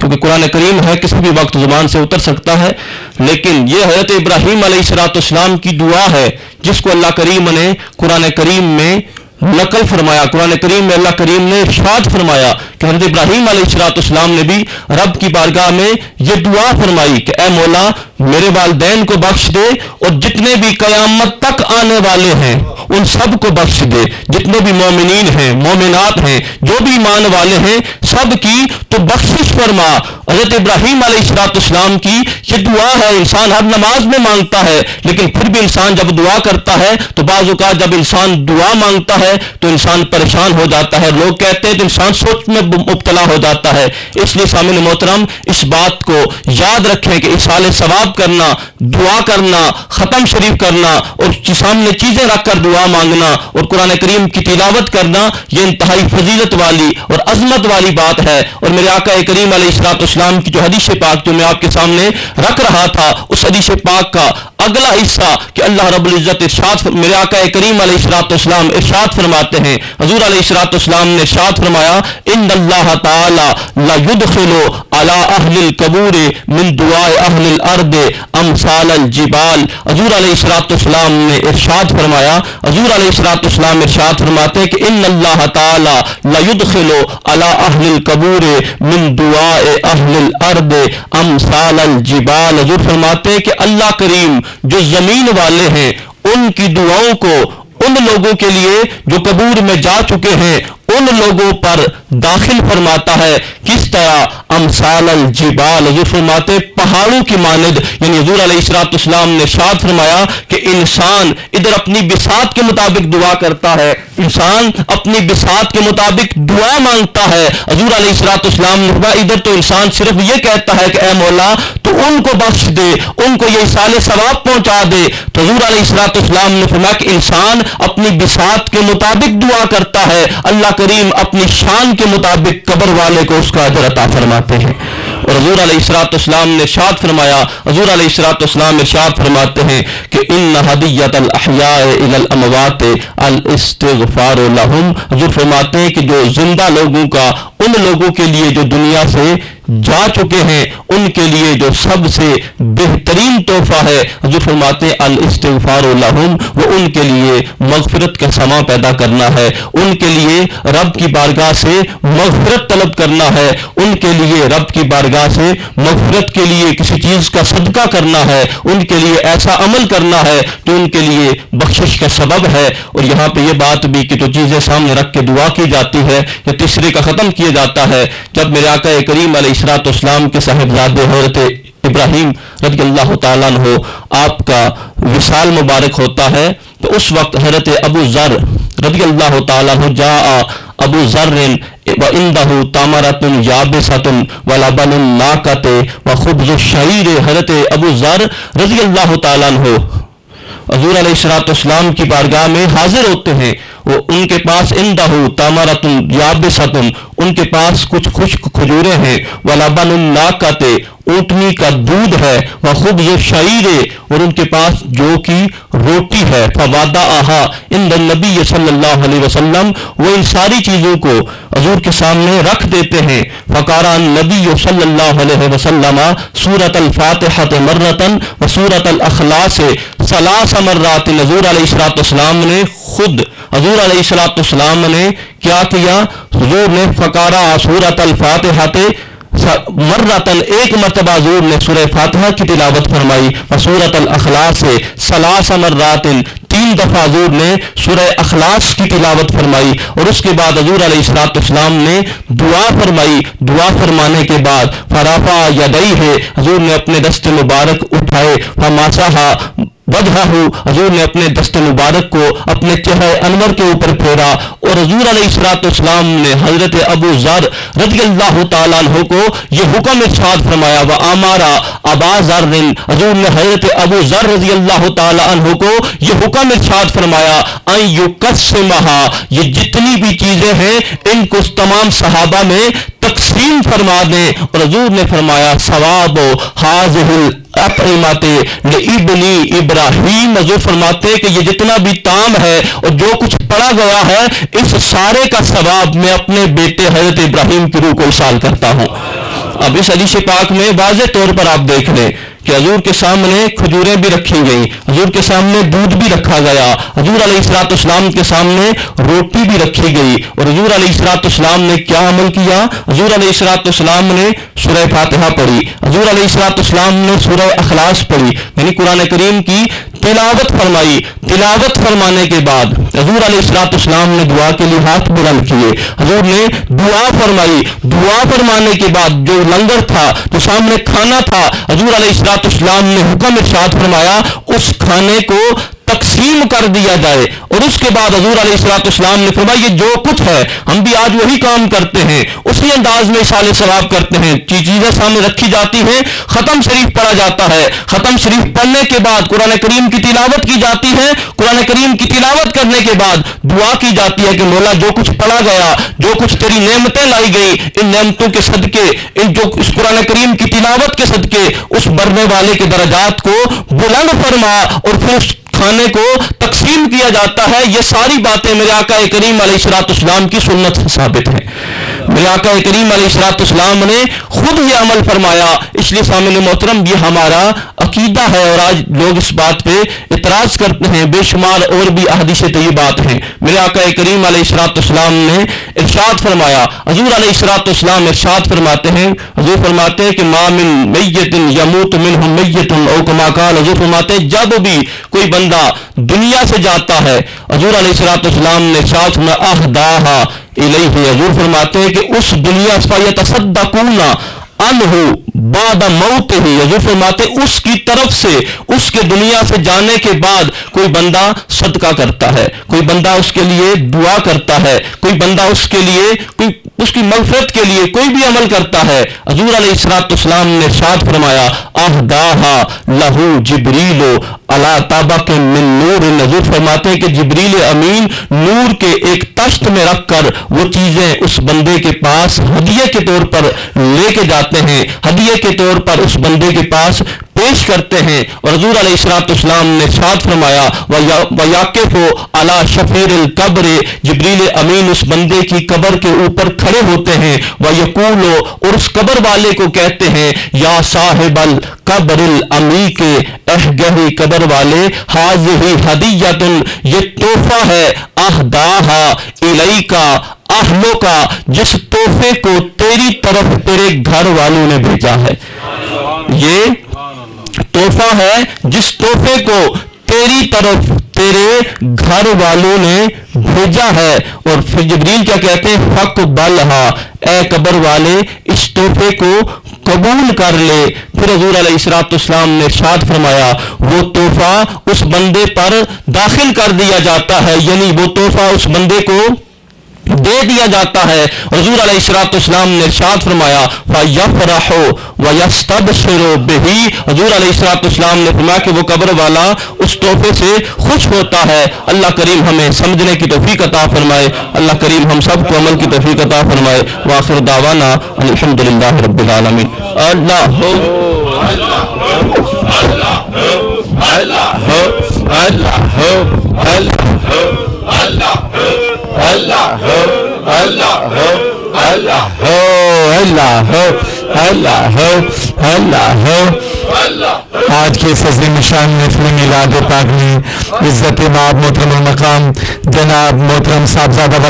کیونکہ قرآن کریم ہے کسی بھی وقت زبان سے اتر سکتا ہے، لیکن یہ حضرت ابراہیم علیہ السلام کی دعا ہے جس کو اللہ کریم نے قرآن کریم میں نقل فرمایا۔ قرآن کریم میں اللہ کریم نے ارشاد فرمایا کہ حضرت ابراہیم علیہ السلام نے بھی رب کی بارگاہ میں یہ دعا فرمائی کہ اے مولا میرے والدین کو بخش دے اور جتنے بھی قیامت تک آنے والے ہیں ان سب کو بخش دے، جتنے بھی مومنین ہیں، مومنات ہیں، جو بھی ایمان والے ہیں سب کی تو بخشش فرما۔ حضرت ابراہیم علیہ السلام کی یہ دعا ہے، انسان ہر نماز میں مانگتا ہے، لیکن پھر بھی انسان جب دعا کرتا ہے تو بعض اوقات جب انسان دعا مانگتا ہے تو انسان پریشان ہو جاتا ہے، لوگ کہتے ہیں تو انسان سوچ میں مبتلا ہو جاتا ہے۔ اس لیے سامعین محترم اس بات کو یاد رکھیں کہ اصال ثواب کرنا، دعا کرنا، ختم شریف کرنا اور سامنے چیزیں رکھ کر دعا مانگنا اور قرآن کریم کی تلاوت کرنا یہ انتہائی فضیلت والی اور عظمت والی بات ہے۔ اور میرے آقا کریم علیہ السلام کی جو حدیث پاک جو میں آپ کے سامنے رکھ رہا تھا اس حدیث پاک کا اگلا حصہ کہ اللہ رب العزت میرے آقا کریم علیہ السلام ارشاد فرماتے ہیں، حضور علیہ السلام نے ارشاد فرمایا ان اللہ تعالی لا يدخل على اہل القبور من دعاء اہل الارض امثال الجبال۔ حضور علیہ السلام نے ارشاد فرمایا، حضور علیہ السلام ارشاد فرماتے ہیں کہ ان اللہ تعالی لا يدخل على اہل القبور من دعاء اہل الارض امثال الجبال۔ حضور فرماتے ہیں کہ اللہ کریم جو زمین والے ہیں ان کی دعاؤں کو ان لوگوں کے لیے جو قبور میں جا چکے ہیں ان لوگوں پر داخل فرماتا ہے۔ کس طرح؟ امثال الجبال، حضور فرماتے پہاڑوں کی مانند، یعنی حضور علیہ السلام نے ارشاد فرمایا کہ انسان ادھر اپنی بساط کے مطابق دعا کرتا ہے، انسان اپنی بساط کے مطابق دعا مانگتا ہے۔ حضور علیہ السلام نے فرمایا ادھر تو انسان صرف یہ کہتا ہے کہ اے مولا تو ان کو بخش دے، ان کو یہ اصال ثواب پہنچا دے۔ تو حضور علیہ السلام نے فرمایا کہ انسان اپنی بساط کے مطابق دعا کرتا ہے، اللہ کریم اپنی شان کے مطابق قبر والے کو اس کا اجر عطا فرماتے ہیں۔ اور حضور علیہ السلام نے ارشاد فرمایا، حضور علیہ السلام ارشاد فرماتے ہیں کہ ان ہدیۃ الاحیاء الی الاموات الاستغفار لهم۔ حضور فرماتے ہیں کہ جو زندہ لوگوں کا ان لوگوں کے لیے جو دنیا سے جا چکے ہیں ان کے لیے جو سب سے بہترین تحفہ ہے، حضور فرماتے ہیں الاستغفار لهم، وہ ان کے لیے مغفرت کا سماں پیدا کرنا ہے، ان کے لیے رب کی بارگاہ سے مغفرت طلب کرنا ہے، ان کے لیے رب کی بارگاہ سے مغفرت کے لیے کسی چیز کا صدقہ کرنا ہے، ان کے لیے ایسا عمل کرنا ہے جو ان کے لیے بخشش کا سبب ہے۔ اور یہاں پہ یہ بات بھی کہ جو چیزیں سامنے رکھ کے دعا کی جاتی ہے یا تیسرے کا ختم کیا جاتا ہے، جب میرے آقا کریم علیہ السلام کے صاحبزادے حضرت ابراہیم رضی اللہ تعالیٰ عنہ آپ کا وصال مبارک ہوتا ہے تو اس وقت حضرت ابو ذر رضی اللہ تعالیٰ عنہ جاء ابو ذر وعنده تمرۃ یابسۃ ولبن الناقۃ وخبز الشعیر۔ حضرت ابو ذر رضی اللہ تعالیٰ عنہ حضور علیہ السلام کی بارگاہ میں حاضر ہوتے ہیں، وہ ان کے پاس اندہ تمرۃ یابسۃ، ان کے پاس کچھ خشک کھجوریں ہیں، ولبن الناقۃ، اونٹنی کا دودھ ہے، وخبز الشعیر، اور ان کے پاس جو کی روٹی ہے، فوضعھا عند النبی صلی اللہ علیہ وسلم، وہ ان ساری چیزوں کو حضور کے سامنے رکھ دیتے ہیں۔ فقرأ النبی صلی اللہ علیہ وسلم سورۃ الفاتحہ مرۃ وسورۃ الاخلاص ثلاث مرات۔ حضور علیہ السلام نے خود حضور علیہ السلام نے کیا کیا؟ حضور نے فقرأ سورۃ الفاتحہ مرتن، ایک مرتبہ حضور نے سورہ فاتحہ کی تلاوت فرمائی، وسورۃ الاخلاص ثلاث مرات، تین دفعہ حضور نے سورہ اخلاص کی تلاوت فرمائی، اور اس کے بعد حضور علیہ السلام نے دعا فرمائی۔ دعا فرمانے کے بعد فرفع یدیہ، حضور نے اپنے دست مبارک اٹھائے، فمسح وجہہ، حضور نے اپنے دست مبارک کو اپنے چہرے انور کے اوپر پھیرا، اور حضور علیہ السلام نے حضرت ابو ذر رضی اللہ تعالیٰ عنہ کو یہ حکم ارشاد فرمایا، وَأَمَرَ أَبَا ذَرٍ، حضور نے حضرت ابو ذر رضی اللہ تعالیٰ عنہ کو یہ حکم ارشاد فرمایا، أَن يُقَسِّمَهَا، یہ جتنی بھی چیزیں ہیں ان کو تمام صحابہ میں تقسیم فرما دیں، اور حضور نے فرمایا ثواب هذه اطعمت لابنی ابراہیم، حضور فرماتے کہ یہ جتنا بھی طعام ہے اور جو کچھ پڑا گیا ہے اس سارے کا ثواب میں اپنے بیٹے حضرت ابراہیم کی روح کو ارسال کرتا ہوں۔ اب اس حدیث پاک میں واضح طور پر آپ دیکھ لیں کہ حضور کے سامنے کھجوریں بھی رکھی گئیں، حضور کے سامنے دودھ بھی رکھا گیا، حضور علیہ الصلوۃ والسلام کے سامنے روٹی بھی رکھی گئی، اور حضور علیہ الصلوۃ والسلام نے کیا عمل کیا؟ حضور علیہ الصلوۃ والسلام نے سورہ فاتحہ پڑھی، حضور علیہ الصلوۃ والسلام نے سورہ اخلاص پڑھی، یعنی قرآن کریم کی تلاوت فرمائی۔ تلاوت فرمانے کے بعد حضور علیہ الصلوۃ والسلام نے دعا کے لیے ہاتھ بلند کیے، حضور نے دعا فرمائی۔ دعا فرمانے کے بعد جو لنگر تھا، جو سامنے کھانا تھا، حضور علیہ الصلوۃ والسلام نے حکم ارشاد فرمایا اس کھانے کو تقسیم کر دیا جائے، اور اس کے بعد حضور علیہ الصلوۃ والسلام نے فرمایا یہ جو کچھ ہے ہم بھی آج وہی کام کرتے ہیں، اسی انداز میں اصال ثواب کرتے ہیں، چیزیں سامنے رکھی جاتی ہیں، ختم شریف پڑھا جاتا ہے، ختم شریف پڑھنے کے بعد قرآن کریم کی تلاوت کی جاتی ہے، قرآن کریم کی تلاوت کرنے کے بعد دعا کی جاتی ہے کہ مولا جو کچھ پڑھا گیا، جو کچھ تیری نعمتیں لائی گئی، ان نعمتوں کے صدقے، ان جو اس قرآن کریم کی تلاوت کے صدقے اس مرنے والے کے درجات کو بلند فرما، اور پھر اس کھانے کو تقسیم کیا جاتا ہے۔ یہ ساری باتیں میرے آقا کریم علیہ الصلوۃ والسلام کی سنت سے ثابت ہیں، میرے آقا کریم علیہ الصلوۃ والسلام نے خود یہ عمل فرمایا۔ اس لیے سامعین محترم یہ ہمارا عقیدہ ہے، اور آج لوگ اس بات پہ اعتراض کرتے ہیں، بے شمار اور بھی احادیث طیبات ہیں۔ میرے آقا کریم علیہ الصلوۃ والسلام نے ارشاد فرمایا، حضور علیہ الصلوۃ والسلام ارشاد فرماتے ہیں، حضور فرماتے ہیں کہ ما من میت یموت منہ میت او کما قال، حضور فرماتے ہیں جب بھی کوئی بندہ دنیا سے جاتا ہے، حضور علیہ الصلوۃ والسلام نے ارشاد فرمایا اہداہا الیہ، حضور فرماتے ہیں کہ اس دنیا فیتصدقون عنہ بعد موت ہی، حضور فرماتے اس کی طرف سے، اس کے دنیا سے جانے کے بعد کوئی بندہ صدقہ کرتا ہے، کوئی بندہ اس کے لیے دعا کرتا ہے، کوئی بندہ اس کے لیے کوئی اس کی مغفرت کے لیے کوئی بھی عمل کرتا ہے، حضور علیہ الصلوۃ والسلام نے ارشاد فرمایا اہداہا لہو جبریل علی طبق من نور، حضور فرماتے ہیں کہ جبریل امین نور کے ایک تشت میں رکھ کر وہ چیزیں اس بندے کے پاس ہدیے کے طور پر لے کے جاتے ہیں، ہدیے کے طور پر اس بندے کے پاس پیش کرتے ہیں۔ اور حضور علیہ الصلوۃ والسلام نے ارشاد فرمایا وَيَقِفُ عَلَى شَفِيرِ الْقَبْرِ، جبریل امین اس بندے کی قبر کے اوپر کھڑے ہوتے ہیں، وَيَقُولُ، اور اس قبر والے کو کہتے ہیں یا صاحب القبر العمیق، اہ گہری قبر والے، ہذہ ہدیۃ، یہ تحفہ ہے، اہداہا الیکا اہلو کا، جس تحفے کو تیری طرف تیرے گھر والوں نے بھیجا ہے۔ یہ تحفہ ہے جس تحفے کو تیری طرف تیرے گھر والوں نے بھیجا ہے۔ اور پھر جبریل کیا کہتے ہیں فقبلھا، اے قبر والے اس تحفے کو قبول کر لے۔ پھر حضور علیہ الصلوۃ والسلام نے ارشاد فرمایا وہ تحفہ اس بندے پر داخل کر دیا جاتا ہے، یعنی وہ تحفہ اس بندے کو دے دیا جاتا ہے۔ حضور علیہ الصلوۃ والسلام نے ارشاد فرمایا فَيَفْرَحُ وَيَسْتَبْشِرُ بِهِ، حضور علیہ الصلوۃ والسلام نے فرمایا کہ وہ قبر والا اس تحفے سے خوش ہوتا ہے۔ اللہ کریم ہمیں سمجھنے کی توفیق عطا فرمائے، اللہ کریم ہم سب کو عمل کی توفیق عطا فرمائے۔ وآخر دعوانا الحمدللہ رب العالمین۔ اللہ ہو اللہ ہو اللہ ہو اللہ ہو اللہ ہو اللہ ہو اللہ ہو اللہ ہو اللہ ہو اللہ ہو اللہ ہو اللہ ہو۔ آج کے اس عظیم شان محفل میلاد پاک میں عزت مآب محترم المقام جناب محترم صاحبزادہ والا